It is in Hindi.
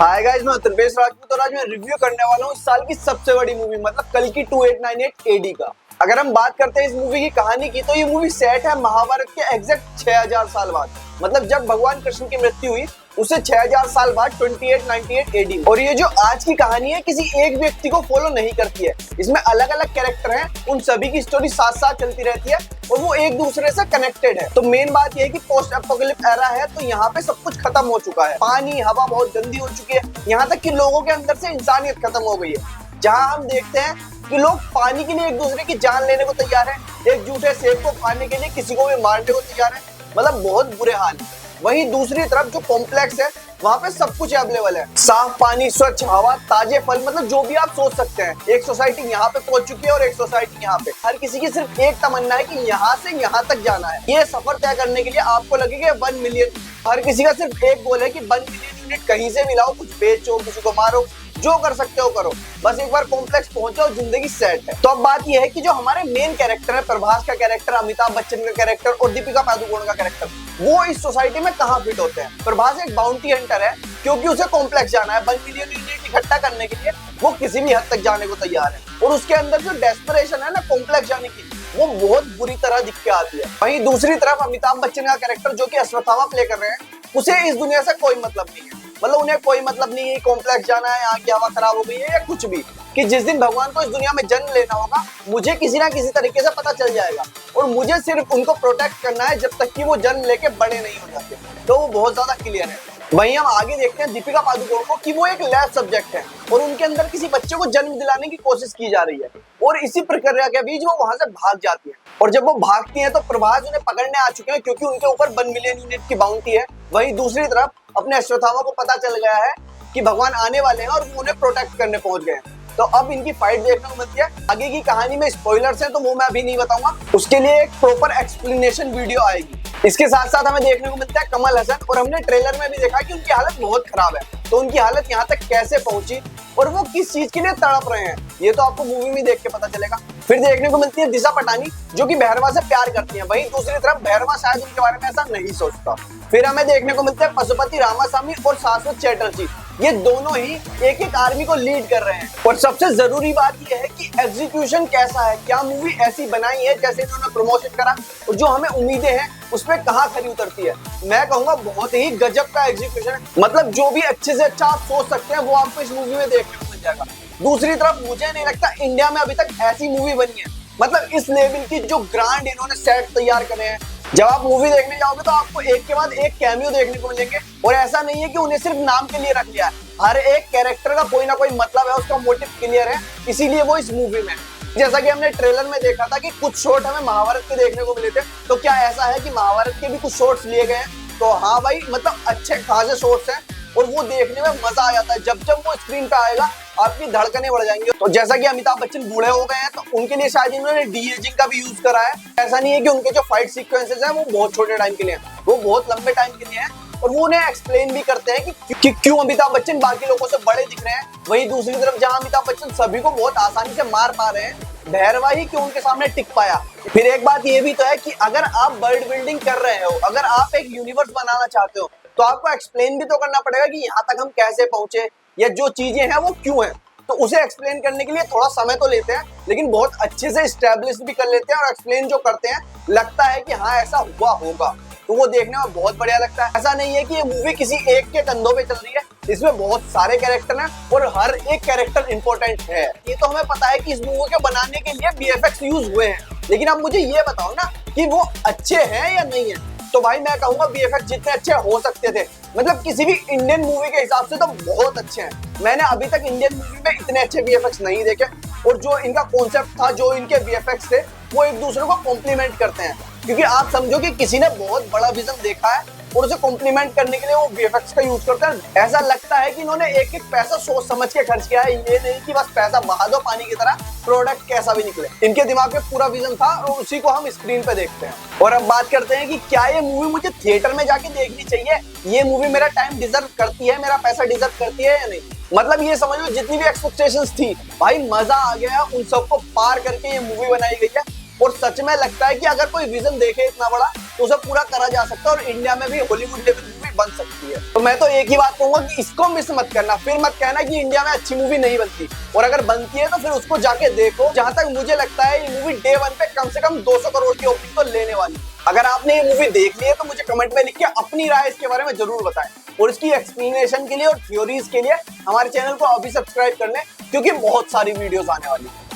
हाय गाइस, मैं उत्तरप्रदेश राजपूत और आज मैं रिव्यू करने वाला हूँ इस साल की सबसे बड़ी मूवी मतलब कल की 2898 एडी का। अगर हम बात करते हैं इस मूवी की कहानी की तो ये मूवी सेट है महाभारत के एग्जैक्ट 6000 साल बाद। मतलब जब भगवान कृष्ण की मृत्यु हुई उसे 6000 साल बाद 2898 एडी। और ये जो आज की कहानी है किसी एक व्यक्ति को फॉलो नहीं करती है, इसमें अलग अलग कैरेक्टर हैं, उन सभी की स्टोरी साथ साथ चलती रहती है और वो एक दूसरे से कनेक्टेड है। तो मेन बात ये है कि पोस्ट एपोकलिप्स एरा है तो यहाँ पे सब कुछ खत्म हो चुका है, पानी हवा बहुत गंदी हो चुकी है, यहाँ तक कि लोगों के अंदर से इंसानियत खत्म हो गई है। जहाँ हम देखते हैं कि लोग पानी के लिए एक दूसरे की जान लेने को तैयार है, एक झूठे सेब को खाने के लिए किसी को भी मारने को तैयार है, मतलब बहुत बुरे हाल है। वहीं दूसरी तरफ जो कॉम्प्लेक्स है वहाँ पे सब कुछ अवेलेबल है, साफ पानी, स्वच्छ हवा, ताजे फल, मतलब जो भी आप सोच सकते हैं। एक सोसाइटी यहाँ पे पहुंच चुकी है और एक सोसाइटी यहाँ पे। हर किसी की सिर्फ एक तमन्ना है कि यहाँ से यहाँ तक जाना है। ये सफर तय करने के लिए आपको लगेगा 1 मिलियन। हर किसी का सिर्फ एक गोल है कि 1 मिलियन यूनिट कहीं से मिलाओ, कुछ बेचो, किसी को मारो, जो कर सकते हो करो, बस एक बार कॉम्प्लेक्स पहुंचो, जिंदगी सेट है। तो अब बात यह है कि जो हमारे मेन कैरेक्टर है, प्रभास का कैरेक्टर, अमिताभ बच्चन का कैरेक्टर और दीपिका पादुकोण का कैरेक्टर, वो इस सोसाइटी में कहाँ फिट होते हैं। प्रभास एक बाउंटी हंटर है क्योंकि उसे कॉम्प्लेक्स जाना है, 1 मिलियन यूनिट इकट्ठा करने के लिए वो किसी भी हद तक जाने को तैयार है और उसके अंदर जो डेस्परेशन है ना कॉम्प्लेक्स जाने की, वो बहुत बुरी तरह दिख के आती है। वहीं दूसरी तरफ अमिताभ बच्चन का कैरेक्टर जो कि अश्वत्थामा प्ले कर रहे हैं, उसे इस दुनिया से कोई मतलब नहीं है। मतलब उन्हें कोई मतलब नहीं है कॉम्प्लेक्स जाना है, यहाँ की हवा खराब हो गई है या कुछ भी, कि जिस दिन भगवान को इस दुनिया में जन्म लेना होगा मुझे किसी ना किसी तरीके से पता चल जाएगा और मुझे सिर्फ उनको प्रोटेक्ट करना है जब तक कि वो जन्म लेके बड़े नहीं हो जाते। तो वो बहुत ज्यादा क्लियर है। वहीं हम आगे देखते हैं दीपिका पादुकोण को कि वो एक लैब सब्जेक्ट है और उनके अंदर किसी बच्चे को जन्म दिलाने की कोशिश की जा रही है और इसी प्रक्रिया के बीच वो वहां से भाग जाती है। और जब वो भागती है तो प्रभास उन्हें पकड़ने आ चुके हैं क्योंकि उनके ऊपर 1 मिलियन यूनिट की बाउंटी है। वहीं दूसरी तरफ अपने अश्वत्थामा को पता चल गया है कि भगवान आने वाले हैं और वो उन्हें प्रोटेक्ट करने पहुंच गए हैं। तो अब इनकी फाइट देखने को मिलती है। आगे की कहानी में स्पॉयलर्स हैं तो वो मैं अभी नहीं बताऊंगा, उसके लिए एक प्रॉपर एक्सप्लेनेशन वीडियो आएगी। इसके साथ साथ हमें देखने को मिलता है कमल हसन और हमने ट्रेलर में भी देखा कि उनकी हालत बहुत खराब है। तो उनकी हालत यहाँ तक कैसे पहुंची और वो किस चीज के लिए तड़प रहे हैं ये तो आपको मूवी में देख के पता चलेगा। फिर देखने को मिलती है दिशा पटानी जो कि भैरवा से प्यार करती है, वहीं दूसरी तरफ भैरवा शायद उनके बारे में ऐसा नहीं सोचता। फिर हमें देखने को मिलते हैं पशुपति रामास्वामी और शाश्वत चैटर्जी, ये दोनों ही एक एक आर्मी को लीड कर रहे हैं। और सबसे जरूरी बात यह है कि एग्जीक्यूशन कैसा है, क्या मूवी ऐसी बनाई है जैसे इन्होंने प्रमोशन करा और जो हमें उम्मीदें हैं उस पर कहाँ खरी उतरती है। मैं कहूंगा बहुत ही गजब का एग्जीक्यूशन है, मतलब जो भी अच्छे से अच्छा आप सोच सकते हैं वो आपको इस मूवी में देखने को मिल जाएगा। दूसरी तरफ मुझे नहीं लगता इंडिया में अभी तक ऐसी मूवी बनी है, मतलब इस लेवल की जो ग्रांड इन्होंने सेट तैयार करे हैं। जब आप मूवी देखने जाओगे तो आपको एक के बाद एक कैमियो देखने को मिलेंगे और ऐसा नहीं है कि उन्हें सिर्फ नाम के लिए रख लिया है, हर एक कैरेक्टर का कोई ना कोई मतलब है, उसका मोटिव क्लियर है, इसीलिए वो इस मूवी में। जैसा कि हमने ट्रेलर में देखा था कि कुछ शॉट हमें महाभारत के देखने को मिले थे, तो क्या ऐसा है कि महाभारत के भी कुछ शॉट्स लिए गए हैं? तो हाँ भाई, मतलब अच्छे खासे शॉट्स हैं और वो देखने में मजा आ जाता है। जब जब वो स्क्रीन पे आएगा आपकी धड़कनें बढ़ जाएंगी। तो जैसा कि अमिताभ बच्चन बूढ़े हो गए हैं तो उनके लिए शायद इन्होंने डी-एजिंग का भी यूज करा है। ऐसा नहीं है कि उनके जो फाइट सीक्वेंसेस हैं वो बहुत छोटे टाइम के लिए हैं, वो बहुत लंबे टाइम के लिए हैं और वो उन्हें एक्सप्लेन भी करते हैं कि क्यों अमिताभ बच्चन बाकी लोगों से बड़े दिख रहे हैं। वहीं दूसरी तरफ जहां अमिताभ बच्चन सभी को बहुत आसानी से मार पा रहे हैं, भैरवा ही क्यों उनके सामने टिक पाया। फिर एक बात ये भी तो है कि अगर आप वर्ल्ड बिल्डिंग कर रहे हो, अगर आप एक यूनिवर्स बनाना चाहते हो तो आपको एक्सप्लेन भी तो करना पड़ेगा कि यहाँ तक हम कैसे पहुंचे या जो चीजें हैं वो क्यों हैं। तो उसे एक्सप्लेन करने के लिए थोड़ा समय तो लेते हैं लेकिन बहुत अच्छे से एस्टेब्लिश भी कर लेते हैं और एक्सप्लेन जो करते हैं लगता है कि हाँ ऐसा हुआ होगा, तो वो देखने में बहुत बढ़िया लगता है। ऐसा नहीं है कि ये मूवी किसी एक के कंधों पे चल रही है, इसमें बहुत सारे कैरेक्टर हैं और हर एक कैरेक्टर इंपॉर्टेंट है। ये तो हमें पता है कि इस मूवी को बनाने के लिए VFX यूज हुए हैं, लेकिन अब मुझे ये बताओ ना कि वो अच्छे हैं या नहीं है। तो भाई मैं कहूंगा VFX जितने अच्छे हो सकते थे, मतलब किसी भी इंडियन मूवी के हिसाब से तो बहुत अच्छे हैं। मैंने अभी तक इंडियन मूवी में इतने अच्छे VFX नहीं देखे और जो इनका कॉन्सेप्ट था, जो इनके VFX थे, वो एक दूसरे को कॉम्प्लीमेंट करते हैं। क्योंकि आप समझो कि किसी ने बहुत बड़ा विजन देखा है और उसे कॉम्प्लीमेंट करने के लिए वो VFX का यूज करते हैं। ऐसा लगता है कि इन्होंने एक एक पैसा सोच समझ के खर्च किया है, ये नहीं कि बस पैसा बहा दो पानी की तरह, प्रोडक्ट कैसा भी निकले। इनके दिमाग में पूरा विजन था और उसी को हम स्क्रीन पे देखते हैं। और अब बात करते हैं कि क्या ये मूवी मुझे थिएटर में जाके देखनी चाहिए, ये मूवी मेरा टाइम डिजर्व करती है, मेरा पैसा डिजर्व करती है या नहीं। मतलब ये समझ लो जितनी भी एक्सपेक्टेशंस थी भाई मजा आ गया, उन सबको पार करके ये मूवी बनाई गई है और सच में लगता है कि अगर कोई विजन देखे इतना बड़ा तो उसे पूरा करा जा सकता है और इंडिया में भी हॉलीवुड लेवल मूवी बन सकती है। तो मैं तो एक ही बात कहूंगा कि इसको मिस मत करना, फिर मत कहना कि इंडिया में अच्छी मूवी नहीं बनती, और अगर बनती है तो फिर उसको जाके देखो। जहां तक मुझे लगता है ये मूवी डे 1 पे कम से कम 200 करोड़ की ओपनिंग तो लेने वाली है। अगर आपने ये मूवी देख ली है तो मुझे कमेंट में लिख के अपनी राय इसके बारे में जरूर बताएं, और इसकी एक्सप्लेनेशन के लिए और थ्योरीज के लिए हमारे चैनल को अभी सब्सक्राइब कर लें, क्योंकि बहुत सारी वीडियोस आने वाली है।